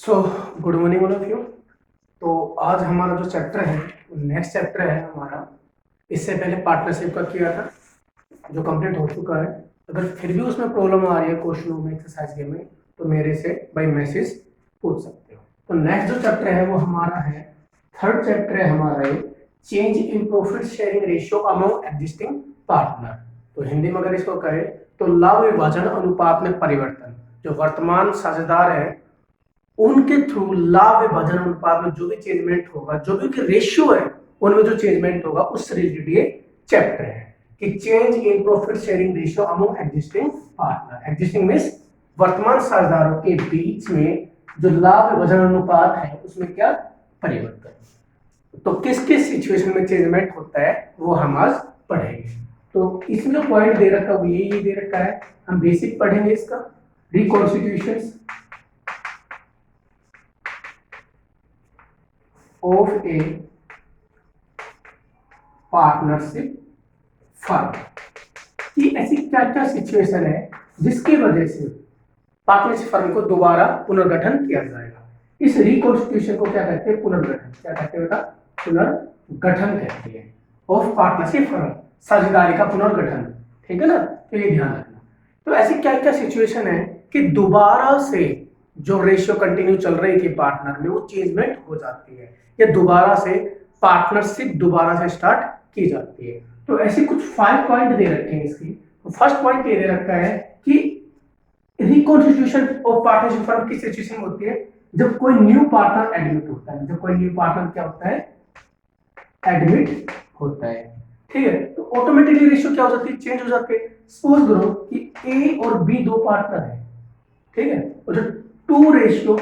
So good morning all of you. तो आज हमारा जो चैप्टर है नेक्स्ट चैप्टर है हमारा। इससे पहले पार्टनरशिप का किया था जो कंप्लीट हो चुका है। अगर फिर भी उसमें प्रॉब्लम आ रही है क्वेश्चनों में एक्सरसाइज के में तो मेरे से बाय मैसेज पूछ सकते हो। तो नेक्स्ट जो चैप्टर है वो हमारा है थर्ड चैप्टर है हमारा ये change in profit sharing ratio among existing partner. तो हिंदी में अगर इसको कहे तो लाभ विभाजन अनुपात में परिवर्तन। जो वर्तमान साझेदार है उनके थ्रू लाभ विभाजन अनुपात में जो भी चेंजमेंट होगा, जो भी उनके रेशियो है उनमें जो चेंजमेंट होगा उससे रिलेटेड ये चैप्टर है कि change in profit sharing ratio among existing partner. Existing means वर्तमान साझेदारों के बीच में जो लाभ विभाजन अनुपात है उसमें क्या परिवर्तन। तो किस किस सिचुएशन में चेंजमेंट होता है वो हम आज पढ़ेंगे। तो इसमें जो पॉइंट दे रखा है वो ये दे रखा है, हम बेसिक पढ़ेंगे इसका। रिकॉन्स्टिट्यूशंस of a पार्टनरशिप फर्म कि ऐसी क्या क्या सिचुएशन है जिसकी वजह से पार्टनरशिप फर्म को दोबारा पुनर्गठन किया जाएगा। इस रिकॉन्स्टिट्यूशन को क्या कहते हैं? पुनर्गठन। क्या कहते हैं बेटा? पुनर्गठन कहते हैं ऑफ पार्टनरशिप फर्म, साझेदारी का पुनर्गठन। ठीक है ना? तो ये ध्यान रखना। तो ऐसी क्या क्या सिचुएशन है कि दोबारा से जो रेशियो कंटिन्यू चल रही थी पार्टनर में वो चेंजमेंट हो जाती है या दोबारा से पार्टनरशिप दोबारा से स्टार्ट की जाती है। तो ऐसे कुछ 5 पॉइंट दे रखे हैं इसकी। तो फर्स्ट पॉइंट ये दे रखा है कि रिकॉन्स्टिट्यूशन ऑफ पार्टनरशिप फर्म की सिचुएशन होती है जब कोई न्यू पार्टनर एडमिट होता है। जब कोई न्यू पार्टनर क्या होता है? एडमिट होता है। ठीक है? तो ऑटोमेटिकली रेशियो क्या हो जाती है? चेंज हो जाती है। सपोज करो कि ए और बी दो पार्टनर है, ठीक है, और जो 2 रेशियो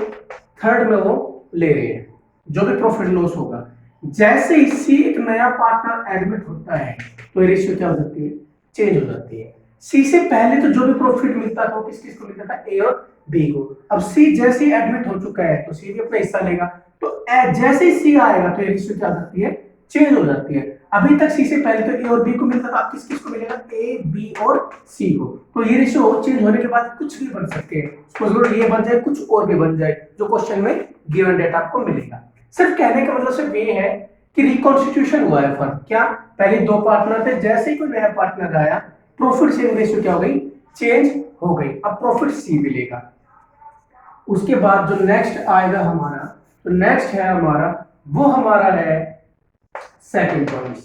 थर्ड में वो ले रहे हैं, जो भी प्रॉफिट लॉस होगा, जैसे ही सी एक नया पार्टनर एडमिट होता है तो रेशियो क्या हो जाती है? चेंज हो जाती है। सी से पहले तो जो भी प्रॉफिट मिलता था वो किस किस को मिलता था? ए और बी को। अब सी जैसे ही एडमिट हो चुका है तो सी भी अपना हिस्सा लेगा। तो जैसे ही सी आएगा तो रेशियो क्या हो जाती है? चेंज हो जाती है। अभी तक सी से पहले तो ए और बी को मिलता था, अब किस किस को मिलेगा? ए, बी और सी को। तो ये रेशियो चेंज होने के बाद कुछ भी बन सकते हैं। सपोज ये बन जाए, कुछ और भी बन जाए, जो क्वेश्चन में गिवन डेटा आपको मिलेगा। सिर्फ कहने का मतलब सिर्फ ये है कि रिकॉन्स्टिट्यूशन हुआ है फर्म। क्या? पहले 2 पार्टनर थे, जैसे ही कोई नया पार्टनर आया प्रॉफिट शेयरिंग रेशियो क्या हो गई? चेंज हो गई। अब प्रॉफिट सी मिलेगा। उसके बाद जो नेक्स्ट आएगा हमारा, तो नेक्स्ट है हमारा, वो हमारा है सेकंड पॉइंट,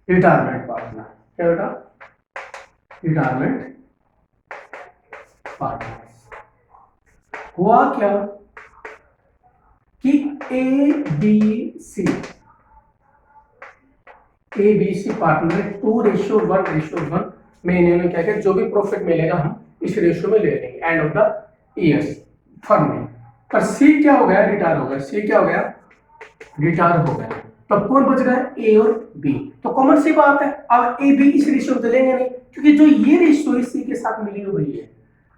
रिटायरमेंट पार्टनर। क्या बेटा? Retirement partner. हुआ क्या कि ए बी सी पार्टनर 2:1:1 में इन्होंने क्या किया? जो भी प्रॉफिट मिलेगा हम इस रेशियो में ले लेंगे end of the years firm में। पर सी क्या हो गया? रिटायर हो गया। सी क्या हो गया? रिटायर हो गया। तो अब कौन बच गया? ए और बी। तो कॉमन सी बात है, अब ए बी इस रेशियो में लेंगे नहीं क्योंकि जो ये रेशियो सी के साथ मिली हुई है।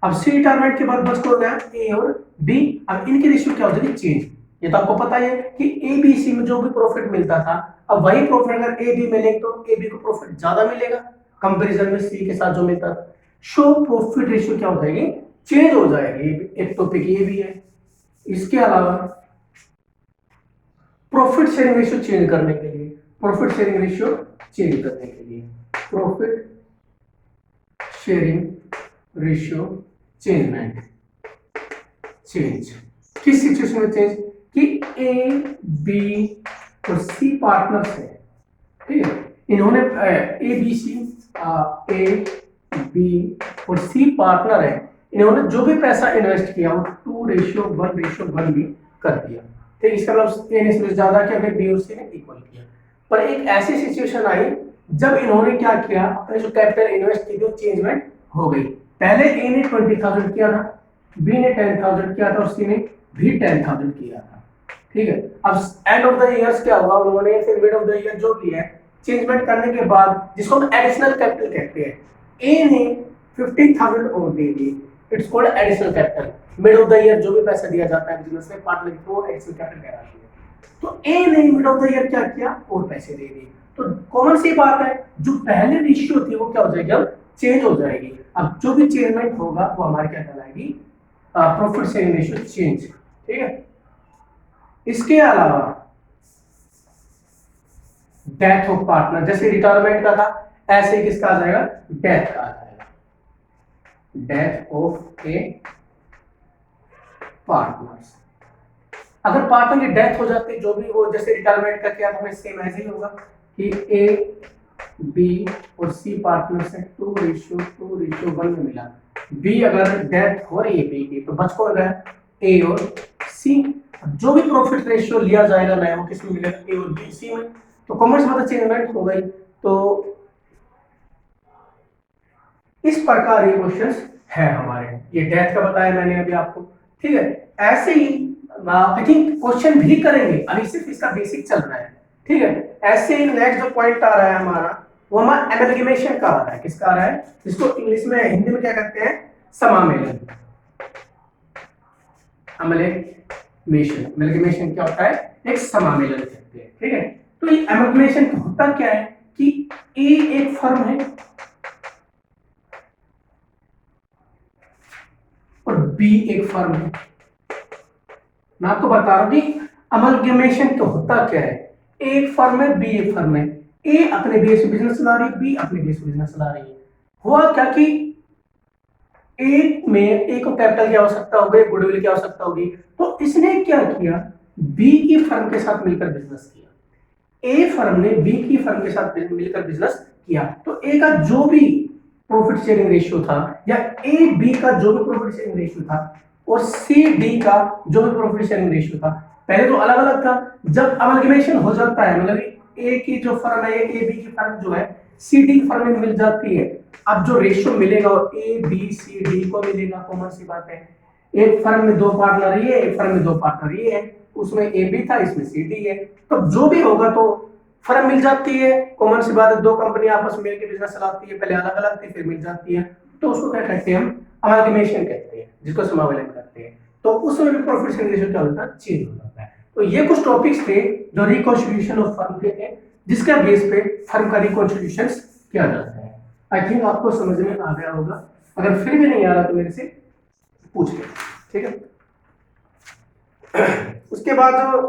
अब सी रिटायरमेंट के बाद बच को गया ए और बी। अब इनकी रेशियो क्या हो जाएगी? चेंज। ये तो आपको पता है कि ए बी सी में जो भी प्रॉफिट मिलता था, अब वही प्रॉफिट अगर ए बी में लेंगे तो ए बी को प्रॉफिट ज्यादा मिलेगा कंपैरिजन में सी के साथ जो मिलता था। शो प्रॉफिट रेशियो क्या हो जाएगी? चेंज हो जाएगी। एक टॉपिक ये भी है। इसके अलावा प्रॉफिट शेयरिंग रेशियो चेंज करने के लिए, प्रॉफिट शेयरिंग रेशियो चेंज करने के लिए profit sharing ratio changement change किस सिचुएशन में चेंज? कि ए बी और सी पार्टनर्स है, ठीक है, इन्होंने A B C A B और सी पार्टनर है, इन्होंने जो भी पैसा इन्वेस्ट किया वो 2:1:1 भी कर दिया। ठीक, इसका मतलब ए ने ज्यादा किया, फिर बी और सी ने इक्वल किया। पर एक ऐसी सिचुएशन आई जब इन्होंने क्या किया? अपने जो कैपिटल इन्वेस्ट की थी चेंजमेंट हो गई। पहले ए ने 20,000 किया था, बी ने 10,000 किया था और सी ने भी 10,000 किया था। ठीक है, अब एंड ऑफ द ईयर्स क्या हुआ? उन्होंने फिर मिड ऑफ द ईयर जो भी है चेंजमेंट करने के बाद, जिसको हम एडिशनल कैपिटल कहते हैं, ए ने 50,000 और दे दी। It's called additional capital. Mid of the year जो भी पैसा दिया जाता है बिजनेस में पार्टनर को एडिशनल कैपिटल कहलाती है। तो ए ने मिड ऑफ द ईयर क्या किया? और पैसे दे दिए। तो कॉमन सी बात है, जो पहले रेशियो थी वो क्या हो जाएगी? अब चेंज हो जाएगी। अब जो भी चेंजमेंट होगा वो हमारी क्या कहलाएगी? Profit sharing ratio change. ठीक है। इसके अलावा डेथ ऑफ पार्टनर, जैसे रिटायरमेंट का था ऐसे ही किसका आ जाएगा, डेथ का आ जाएगा, डेथ ऑफ ए पार्टनर्स। अगर पार्टनर की डेथ हो जाती है, जो भी वो जैसे रिटायरमेंट का किया था सेम ऐसे ही होगा कि ए बी और सी पार्टनर से 2:1 में मिला। बी अगर डेथ हो रही है बी की तो बच कौन रहा है, ए और सी। जो भी प्रॉफिट रेशियो लिया जाएगा नया वो किसमें मिलेगा, ए और बी सी में। तो कॉमर्स में चेंजमेंट हो गई। तो इस प्रकार ये क्वेश्चंस है हमारे, ये डेथ का बताया मैंने अभी आपको, ठीक है। ऐसे ही आई थिंक क्वेश्चन भी करेंगे, अभी सिर्फ इसका बेसिक चल रहा है, ठीक है। ऐसे ही नेक्स्ट जो पॉइंट आ रहा है हमारा वो हमारा एमलगेमेशन का आ रहा है। किसका आ रहा है, जिसको इंग्लिश में हिंदी में क्या कहते हैं, समामेलन। एमलगेमेशन क्या होता है, एक समामेलन कहते हैं, ठीक है। तो ये एमलगेमेशन होता क्या है कि ए एक फर्म है और बी एक फर्म है। मैं आपको बता रहा हूं कि अमलगेमेशन तो होता क्या है, एक फर्म है बी एक फर्म है, ए अपने बेस बिजनेस चला रही है, बी अपने बेस बिजनेस चला रही है। हुआ क्या कि ए में ए को कैपिटल की आवश्यकता होगी, गुडविल की आवश्यकता होगी, तो इसने क्या किया, बी की फर्म के साथ मिलकर बिजनेस किया। ए फर्म ने बी की फर्म के साथ मिलकर बिजनेस किया, तो ए का जो भी प्रॉफिट शेयरिंग रेशियो था, या ए बी का जो भी प्रॉफिट शेयरिंग रेशियो था, और सी डी का जो भी प्रॉफिट शेयरिंग रेशियो था, पहले तो अलग अलग था। जब अमलगेमेशन हो जाता है, मतलब ए की जो फर्म है, ए बी की फर्म जो है सी डी फर्म में मिल जाती है, अब जो रेशियो मिलेगा वो ए बी सी डी को मिलेगा, कॉमन सी बात है। एक फर्म में 2 पार्टनर ये, एक फर्म में 2 पार्टनर ये है, उसमें ए बी था, इसमें सी डी है, तो जो भी होगा तो फर्म मिल जाती है, कॉमन सी बात है। 2 कंपनी आपस में मिलकर बिजनेस चलाती है, पहले अलग अलग थी फिर मिल जाती है, तो उसको क्या कहते हैं, हम अमालगमेशन कहते हैं, जिसको समावेलन करते हैं। तो उसमें भी प्रॉफिट शेयरिंग रेशियो क्या होता है, चेंज हो जाता है। तो ये कुछ टॉपिक्स थे जो रिकॉन्स्टिट्यूशन ऑफ फर्म के थे, जिसके बेस पे फर्म का रिकॉन्स्टिट्यूशन किया जाता है। आई थिंक आपको समझ में आ गया होगा, अगर फिर भी नहीं आ रहा तो मेरे से पूछ ले, ठीक है। उसके बाद जो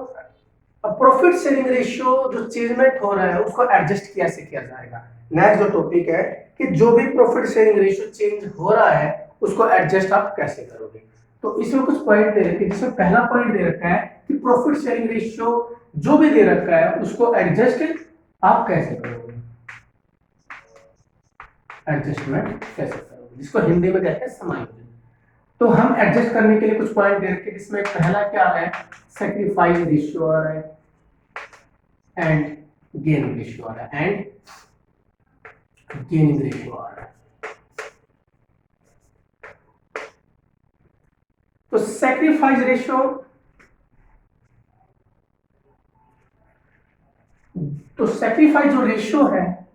प्रॉफिट शेयरिंग रेशियो जो चेंजमेंट हो रहा है उसको एडजस्ट कैसे किया जाएगा, नेक्स्ट जो टॉपिक है कि जो भी प्रॉफिट शेयरिंग रेशियो चेंज हो रहा है उसको एडजस्ट आप कैसे करोगे। तो इसमें कुछ पॉइंट दे रखे हैं, जिसमें पहला पॉइंट दे रखा है कि प्रॉफिट शेयरिंग रेशियो जो भी दे रखा है उसको एडजस्ट आप कैसे करोगे, एडजस्टमेंट कैसे करोगे, जिसको हिंदी में कहते हैं समायोजन। तो हम एडजस्ट करने के लिए कुछ पॉइंट दे रखे हैं, जिसमें पहला क्या है, सैक्रिफाइस रेशियो आ रहा है एंड गेन रेशियो आ रहा है, एंड गेनिंग रेशियो आ रहा है। तो सैक्रिफाइस रेशियो, तो सैक्रिफाइस जो रेशियो है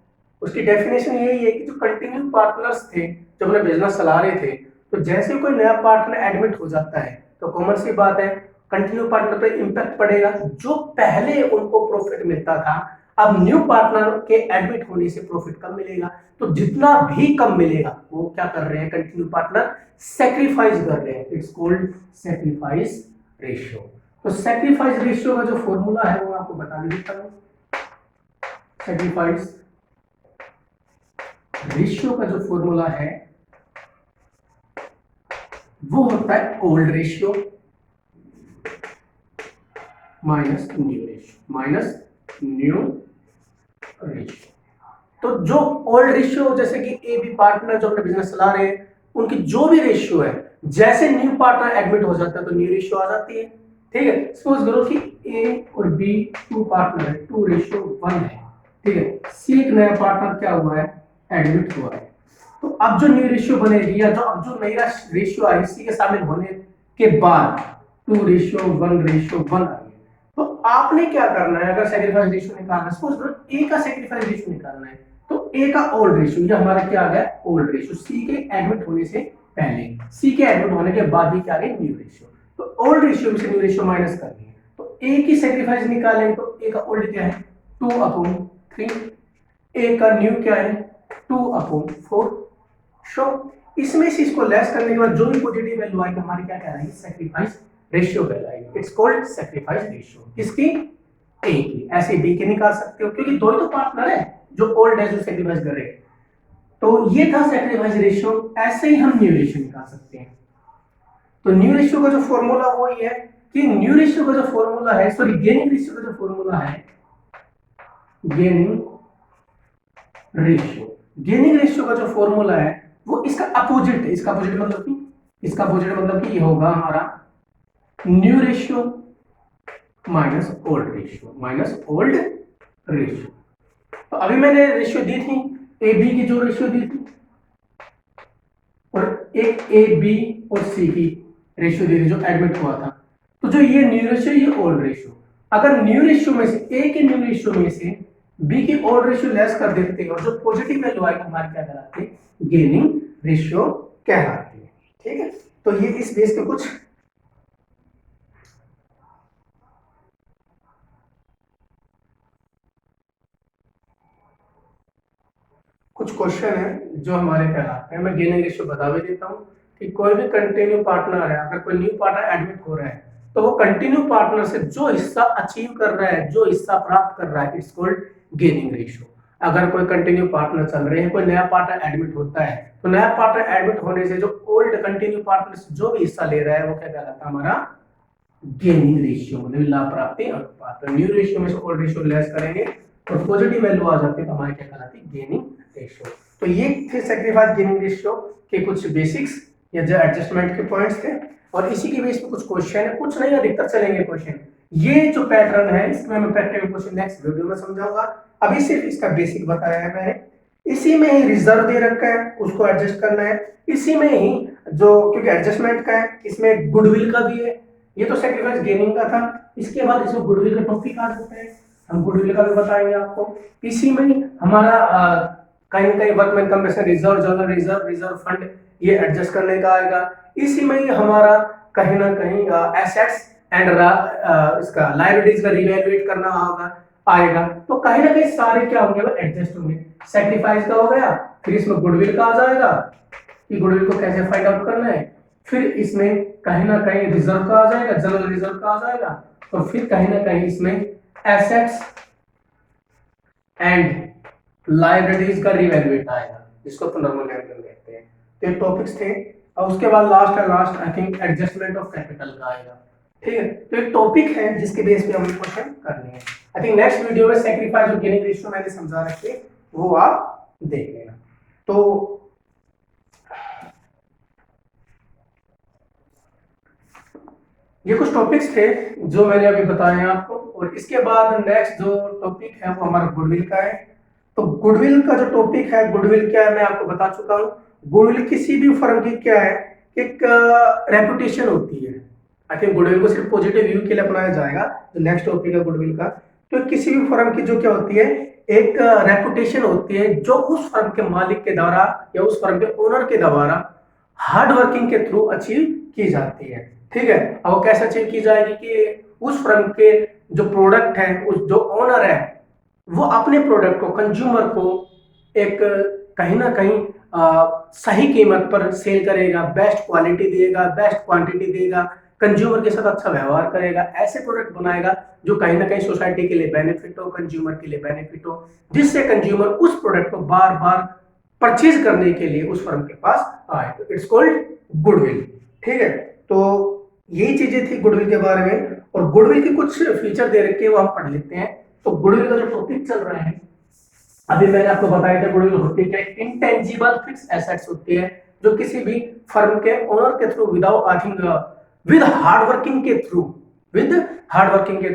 उसकी डेफिनेशन यही है कि जो कंटिन्यू पार्टनर्स थे जो अपने बिजनेस चला रहे थे, तो जैसे कोई नया पार्टनर एडमिट हो जाता है तो कॉमन सी बात है कंटिन्यू पार्टनर पे इंपैक्ट पड़ेगा। जो पहले उनको प्रॉफिट मिलता था अब न्यू पार्टनर के एडमिट होने से प्रॉफिट कम मिलेगा, तो जितना भी कम मिलेगा वो क्या कर रहे हैं, कंटिन्यू पार्टनर सैक्रिफाइस कर रहे हैं, इट्स कॉल्ड सैक्रिफाइस रेशियो। तो सैक्रिफाइस रेशियो का जो फॉर्मूला है वो आपको बता देता हूं। सैक्रिफाइस रेशियो का जो फॉर्मूला है वो होता है old ratio minus new ratio, minus new ratio. तो जो ओल्ड रेशियो जैसे कि ए बी पार्टनर जो अपने बिजनेस चला रहे हैं उनकी जो भी रेशियो है, जैसे न्यू पार्टनर एडमिट हो जाता है तो न्यू रेशियो आ जाती है, ठीक है। सपोज करो कि ए और बी 2 पार्टनर है, 2:1 है, ठीक है। सी एक नया पार्टनर क्या हुआ है, एडमिट हुआ है, तो अब जो न्यू रेशियो बनेगी या जो अब जो नया रेशियो आई सी के शामिल होने के बाद 2:1 आ गई, तो आपने क्या करना है, अगर सैक्रिफाइस रेशियो निकालना है, सपोज करो ए का सैक्रिफाइस रेशियो निकालना है, तो ए का ओल्ड रेशियो, ये हमारा क्या आ गया, ओल्ड रेशियो, सी के एडमिट होने से पहले, सी के एडमिट होने के बाद ही क्या आ गया, न्यू रेशियो। तो ओल्ड रेशियो में से न्यू रेशियो माइनस करनी है, तो ए की सैक्रिफाइस निकालेंगे तो ए का ओल्ड क्या है 2/3, ए का न्यू क्या है 2/4। सो इसमें से इसको लेस करने के बाद जो भी पॉजिटिव वैल्यू आएगी हमारी क्या कह रही है, सैक्रिफाइस रेशियो कहलाएगी, इट्स कॉल्ड सैक्रिफाइस रेशियो। किसकी? ए की। ऐसे बी के निकाल सकते हो क्योंकि दो ही तो पार्टनर है, जो ओल्ड है जो सैक्रिफाइस कर रहे हैं। तो ये था सैक्रिफाइस रेशियो। ऐसे ही हम न्यू रेशियो निकाल सकते हैं। तो न्यू रेशियो का जो फॉर्मूला वो ये है कि न्यू रेशियो का जो फॉर्मूला है, सॉरी गेनिंग रेशियो का जो फॉर्मूला है, गेनिंग रेशियो, गेनिंग रेशियो का जो फॉर्मूला है वो इसका अपोजिट है। इसका अपोजिट मतलब कि ये होगा हमारा new ratio minus old ratio. तो अभी मैंने रेशियो दी थी, ए बी की जो रेशियो दी थी, और एक ए बी और सी की रेशियो दी थी जो एडमिट हुआ था। तो जो ये न्यू रेशियो, ये ओल्ड रेशियो, अगर न्यू रेशियो में से ए के न्यू रेशियो में से बी की ओल्ड रेशियो लेस कर देते हैं और जो पॉजिटिव वैल्यू आएगी हमारी क्या कहलाती है? गेनिंग रेशियो कहलाती है। ठीक है, तो ये इस बेस के कुछ क्वेश्चन है जो हमारे कहलाते हैं। मैं गेनिंग रेशियो बता भी देता हूँ कि कोई भी कंटिन्यू पार्टनर है, अगर कोई न्यू पार्टनर एडमिट हो रहा है तो वो कंटिन्यू पार्टनर से जो हिस्सा अचीव कर रहा है, जो हिस्सा प्राप्त कर रहा है, इट्स कॉल्ड गेनिंग रेशियो। अगर कोई कंटिन्यू पार्टनर चल रहे हैं, कोई नया पार्टनर एडमिट होता है, तो नया पार्टनर एडमिट होने से जो ओल्ड कंटिन्यू पार्टनर से जो भी हिस्सा ले रहा है वो क्या कहलाता है? हमारा गेनिंग रेशियो, मतलब लाभ प्राप्ति अनुपात। न्यू रेशियो में से ओल्ड रेशियो लेस करेंगे और पॉजिटिव वैल्यू आ जाती है तो हमारी क्या कहलाती है? Gaining ratio. तो ये थे सैक्रिफाइस गेनिंग रेशियो के कुछ बेसिक्स या जो एडजस्टमेंट के पॉइंट्स थे, और इसी के बेस पे कुछ क्वेश्चन है, कुछ नहीं अधिकतर चलेंगे क्वेश्चन। ये जो पैटर्न है इसमें मैं प्रैक्टिकल क्वेश्चन नेक्स्ट वीडियो में समझाऊंगा। अभी सिर्फ इसका बेसिक बताया है मैंने। इसी में ही रिजर्व दे रखा है, उसको एडजस्ट करना है। इसी में ही जो, क्योंकि एडजस्टमेंट का है, इसमें गुडविल का भी है। ये तो सैक्रिफाइस गेनिंग का था, इसके बाद इसमें गुडविल का टॉपिक आ जाता है, हम गुडविल का भी बताएंगे आपको। इसी में ही हमारा कहीं ना कहीं workman compensation reserve, general reserve, reserve fund, ये एडजस्ट करने का आएगा। इसी में ही हमारा कहीं ना कहीं एसेट्स एंड इसका लायबिलिटीज का रिवैल्यूएट करना आएगा। तो कहीं ना कहीं सारे क्या होंगे? वो एडजस्ट होंगे। सैक्रिफाइस का हो गया, फिर इसमें गुडविल का आ जाएगा कि गुडविल को कैसे फाइंड आउट करना है, फिर इसमें कहीं ना कहीं रिजर्व का आ जाएगा, जनरल रिजर्व का आ जाएगा, और फिर कहीं ना कहीं इसमें एसेट्स एंड लायबिलिटीज का रिवैल्यूएट आएगा, जिसको अपन नॉर्मल कैपिटल कहते हैं। तो ये टॉपिक्स थे, और उसके बाद last I think adjustment of capital का आएगा। ठीक है, तो एक टॉपिक है जिसके बेस पे हमें क्वेश्चन करने हैं। आई थिंक नेक्स्ट वीडियो में सैक्रिफाइस और गेनिंग रेशियो मैंने समझा रखे, वो आप देख लेना। तो ये कुछ टॉपिक्स थे जो मैंने अभी बताए हैं आपको, और इसके बाद नेक्स्ट जो टॉपिक है वो हमारा गुडविल का है। तो गुडविल का जो टॉपिक है, गुडविल क्या है मैं आपको बता चुका हूँ। गुडविल किसी भी फर्म की क्या है? एक रेपुटेशन होती है। आई थिंक गुडविल को सिर्फ पॉजिटिव व्यू के लिए अपनाया जाएगा, जो नेक्स्ट टॉपिक है गुडविल का। तो किसी भी फर्म की जो क्या होती है, एक रेपुटेशन होती है, जो उस फर्म के मालिक के द्वारा या उस फर्म के ओनर के द्वारा हार्ड वर्किंग के थ्रू अचीव की जाती है। ठीक है, अब वो कैसे अचीव की जाएगी कि उस फर्म के जो प्रोडक्ट है, उस जो ओनर है वो अपने प्रोडक्ट को कंज्यूमर को एक कहीं ना कहीं सही कीमत पर सेल करेगा, बेस्ट क्वालिटी देगा, बेस्ट क्वांटिटी देगा, कंज्यूमर के साथ अच्छा व्यवहार करेगा, ऐसे प्रोडक्ट बनाएगा जो कहीं ना कहीं सोसाइटी के लिए बेनिफिट हो, कंज्यूमर के लिए बेनिफिट हो, जिससे कंज्यूमर उस प्रोडक्ट को बार बार परचेज करने के लिए उस फर्म के पास आए। तो इट्स कॉल्ड गुडविल। ठीक है, तो यही चीजें थी गुडविल के बारे में, और गुडविल के कुछ फीचर दे रखे हैं वो हम पढ़ लेते हैं। तो गुडविल का जो टॉपिक चल रहा है, अभी मैंने आपको बताया था गुडविल होती है इंटेंजिबल फिक्स एसेट्स होती है, जो किसी भी फर्म के ओनर के through without I think with hard working के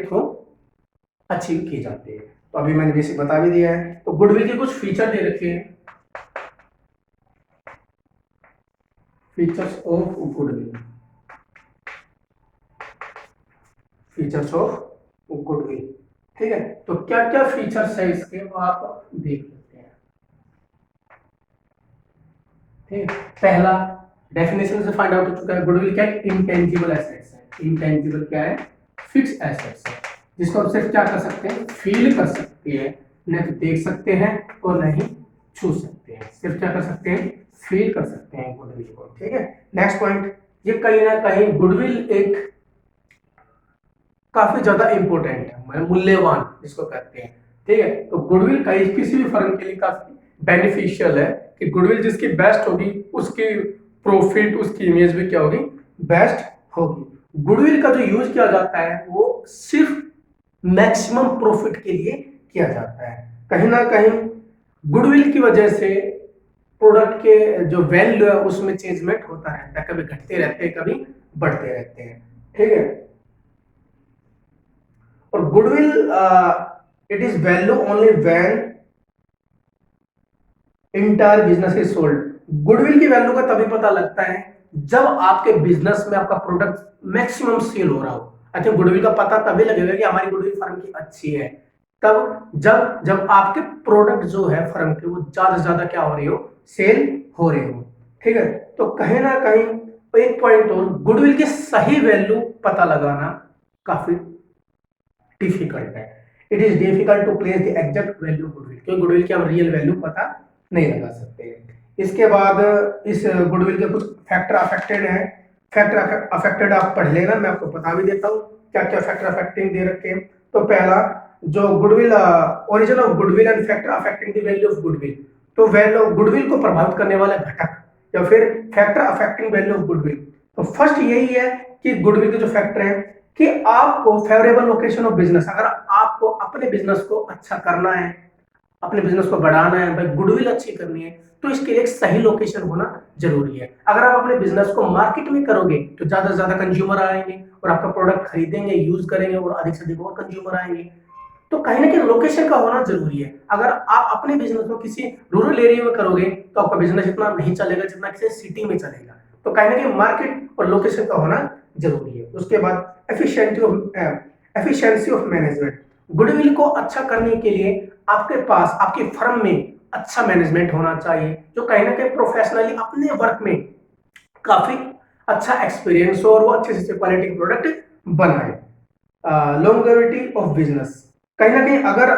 थ्रू अचीव की जाती है। तो अभी मैंने बेसिक बता भी दिया है। तो गुडविल के कुछ फीचर दे रखे हैं, features of goodwill, features of goodwill. ठीक है, तो क्या क्या फीचर्स है इसके वो आप देख लेते हैं। ठीक है, पहला डेफिनेशन से फाइंड आउट हो चुका है, गुडविल क्या है? इंटेंजिबल एसेट्स है। इंटेंजिबल क्या है? फिक्स एसेट्स है, जिसको आप सिर्फ क्या कर सकते हैं? फील कर सकते हैं, न तो देख सकते हैं और न ही छू सकते हैं, सिर्फ क्या कर सकते हैं? फील कर सकते हैं गुडविल को। ठीक है, नेक्स्ट पॉइंट, ये कहीं ना कहीं गुडविल एक काफी ज्यादा इंपॉर्टेंट है, मूल्यवान जिसको कहते हैं। ठीक है, तो गुडविल का किसी भी फर्म के लिए काफी बेनिफिशियल है कि गुडविल जिसकी बेस्ट होगी उसकी प्रॉफिट, उसकी इमेज भी क्या होगी, बेस्ट होगी। गुडविल का जो यूज किया जाता है वो सिर्फ मैक्सिमम प्रॉफिट के लिए किया जाता है। कहीं ना कहीं गुडविल की वजह से प्रोडक्ट के जो वैल्यू है उसमें चेंजमेंट होता रहता है, कभी घटते रहते हैं कभी बढ़ते रहते हैं। ठीक है, और goodwill it is value only when entire business is sold. Goodwill की वैल्यू का तभी पता लगता है जब आपके बिजनेस में आपका प्रोडक्ट मैक्सिमम सेल हो रहा हो। अच्छा, गुडविल का पता तभी लगेगा कि हमारी गुडविल फर्म की अच्छी है तब जब जब आपके प्रोडक्ट जो है फर्म के वो ज्यादा से ज्यादा क्या हो रही हो, सेल हो रही हो। ठीक है, तो कहीं ना कहीं एक पॉइंट और, गुडविल की सही वैल्यू पता लगाना काफी डिफिकल्ट है। It is difficult to place the exact value goodwill, क्योंकि गुडविल की हम रियल वैल्यू पता नहीं लगा सकते। इसके बाद इस गुडविल के कुछ फैक्टर अफेक्टेड हैं। फैक्टर अफेक्टेड आप पढ़ लेना, मैं आपको बता भी देता हूँ क्या क्या फैक्टर अफेक्टिंग दे रखे हैं। तो पहला, जो goodwill origin of goodwill and factor affecting the value of goodwill, तो वैल्यू गुडविल को प्रभावित करने वाले घटक या फिर factor affecting value of goodwill. तो फर्स्ट यही है कि गुडविल के जो फैक्टर है कि आपको फेवरेबल लोकेशन ऑफ बिजनेस, अगर आपको अपने बिजनेस को अच्छा करना है, अपने बिजनेस को बढ़ाना है, भाई गुडविल अच्छी करनी है, तो इसके लिए एक सही लोकेशन होना जरूरी है। अगर आप अपने बिजनेस को मार्केट में करोगे तो ज्यादा से ज्यादा कंज्यूमर आएंगे और आपका प्रोडक्ट खरीदेंगे, यूज करेंगे और अधिक से अधिक और कंज्यूमर आएंगे। तो कहीं ना कहीं लोकेशन का होना जरूरी है। अगर आप अपने बिजनेस को किसी रूरल एरिया में करोगे तो आपका बिजनेस इतना नहीं चलेगा जितना किसी सिटी में चलेगा। तो कहीं ना कहीं मार्केट और लोकेशन का होना जरूरी है। उसके बाद एफिशिएंसी ऑफ मैनेजमेंट। गुडविल को अच्छा करने के लिए आपके पास आपकी फर्म में अच्छा मैनेजमेंट होना चाहिए, जो कहीं ना कहीं प्रोफेशनली अपने वर्क में काफी अच्छा एक्सपीरियंस हो और वो अच्छे से क्वालिटी प्रोडक्ट बनाए। लॉन्गेविटी ऑफ बिजनेस, कहीं ना कहीं अगर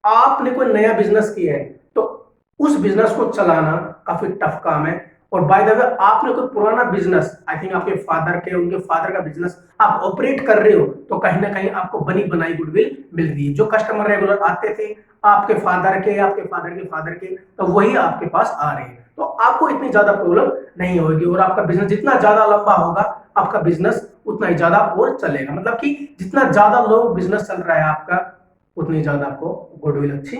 आपने कोई नया बिजनेस किया है तो उस बिजनेस को चलाना काफी टफ काम है। और बाय द वे आपने कोई पुराना बिजनेस, आई थिंक आपके फादर के उनके फादर का बिजनेस आप ऑपरेट कर रहे हो, तो कहीं ना कहीं आपको बनी बनाई गुडविल मिल रही है। जो कस्टमर रेगुलर आते थे आपके फादर के, आपके फादर के फादर के, तो वही आपके पास आ रहे हैं, तो आपको इतनी ज्यादा प्रॉब्लम नहीं होगी। और आपका बिजनेस जितना ज्यादा लंबा होगा आपका बिजनेस उतना ही ज्यादा और चलेगा। मतलब कि जितना ज्यादा लॉन्ग बिजनेस चल रहा है आपका, उतनी ज्यादा आपको गुडविल अच्छी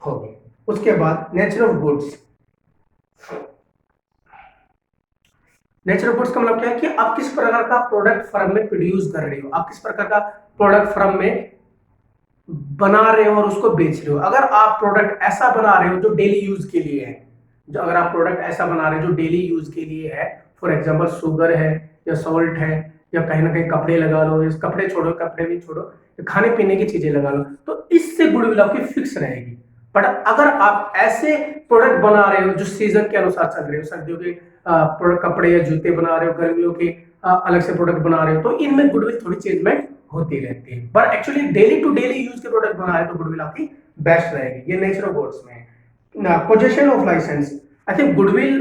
होगी। उसके बाद nature of goods. Nature of goods का मतलब क्या है कि आप किस प्रकार का प्रोडक्ट फर्म में प्रोड्यूस कर रहे हो, आप किस प्रकार का प्रोडक्ट फर्म में बना रहे हो और उसको बेच रहे हो। अगर आप प्रोडक्ट ऐसा बना रहे हो जो डेली यूज के लिए है, जो अगर आप प्रोडक्ट ऐसा बना रहे हो जो डेली यूज के लिए है, फॉर एग्जांपल शुगर है या सॉल्ट है या कहीं ना कहीं कपड़े लगा लो, इस कपड़े छोड़ो, कपड़े भी छोड़ो, खाने पीने की चीजें लगा लो, तो इससे गुडविल आपकी फिक्स रहेगी। बट अगर आप ऐसे प्रोडक्ट बना रहे हो जो सीजन के अनुसार चल रहे हो, सर्दियों के कपड़े या जूते बना रहे हो, गर्मियों के अलग से प्रोडक्ट बना रहे हो, तो इनमें गुडविल थोड़ी चेंजमेंट होती रहती है। पर actually daily to daily use के प्रोडक्ट बना रहे तो गुडविल आपकी बेस्ट रहेगी। ये नेचर ऑफ गुड्स में है। Position of license, I think goodwill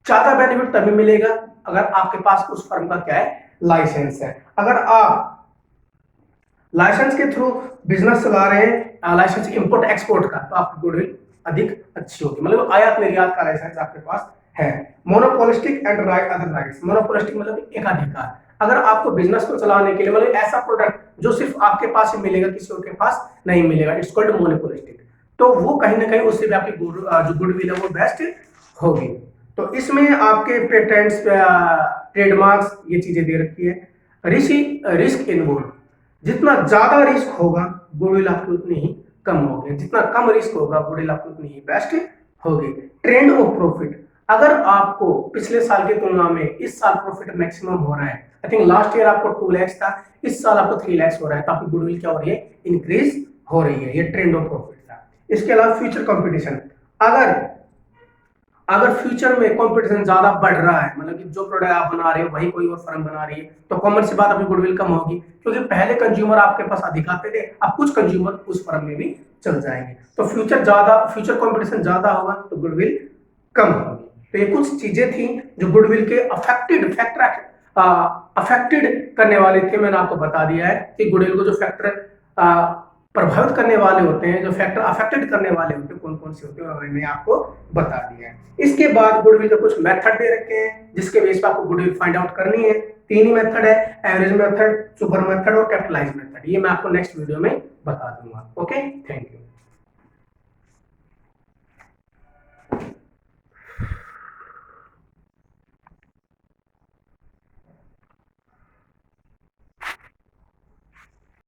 ज्यादा बेनिफिट तभी मिलेगा अगर आपके पास उस फर्म का क्या है, लाइसेंस है। अगर आप लाइसेंस के थ्रू बिजनेस चला रहे हैं, लाइसेंस इंपोर्ट एक्सपोर्ट का, तो आपकी गुडविल अधिक अच्छी होगी। मतलब आयात निर्यात का लाइसेंस आपके पास है। Monopolistic and right other rights, monopolistic मतलब एकाधिकार। अगर आपको बिजनेस को चलाने के लिए मतलब ऐसा प्रोडक्ट जो सिर्फ आपके पास ही मिलेगा, किसी और के पास नहीं मिलेगा, इट्स कॉल्ड मोनोपोलिस्टिक, तो वो कहीं ना कहीं उससे भी आपकी जो गुडविल है वो बेस्ट होगी। तो इसमें आपके पेटेंट्स, ट्रेडमार्क्स, ये चीजें दे रखी है। रिस्क इन्वॉल्व, जितना ज्यादा रिस्क होगा गुडविल आपकी उतनी ही कम होगी, जितना कम रिस्क होगा गुडविल आपकी उतनी ही बेस्ट होगी। ट्रेंड ऑफ प्रॉफिट, अगर आपको पिछले साल की तुलना में इस साल प्रॉफिट मैक्सिमम हो रहा है, आई थिंक लास्ट ईयर आपको 2 लाख था, इस साल आपको 3 लाख हो रहा है, तो आपकी गुडविल क्या हो रही है, इंक्रीज हो रही है। ये ट्रेंड ऑफ प्रॉफिट था। इसके अलावा फ्यूचर कंपटीशन, अगर फ्यूचर में कंपटीशन ज्यादा बढ़ रहा है, मतलब कि जो प्रोडक्ट आप बना रहे हो वही कोई और फर्म बना रही है, तो कॉमन सी बात, अपनी गुडविल कम होगी, क्योंकि पहले कंज्यूमर आपके पास अधिक आते थे, अब कुछ कंज्यूमर उस फर्म में भी चल जाएंगे। तो फ्यूचर कंपटीशन ज्यादा होगा तो गुडविल कम होगी। तो ये कुछ चीजें थी जो गुडविल के अफेक्टेड करने वाले थे, मैंने आपको बता दिया है कि गुडविल को जो फैक्टर प्रभावित करने वाले होते हैं, जो फैक्टर अफेक्टेड करने वाले होते हैं, कौन कौन से होते हैं मैंने आपको बता दिया है। इसके बाद गुडविल के कुछ मेथड दे रखे हैं जिसके बेस पर आपको गुडविल फाइंड आउट करनी है। 3 ही मेथड है, एवरेज मेथड, सुपर मेथड और कैपिटलाइज मेथड। ये मैं आपको नेक्स्ट वीडियो में बता दूंगा। Okay, thank you.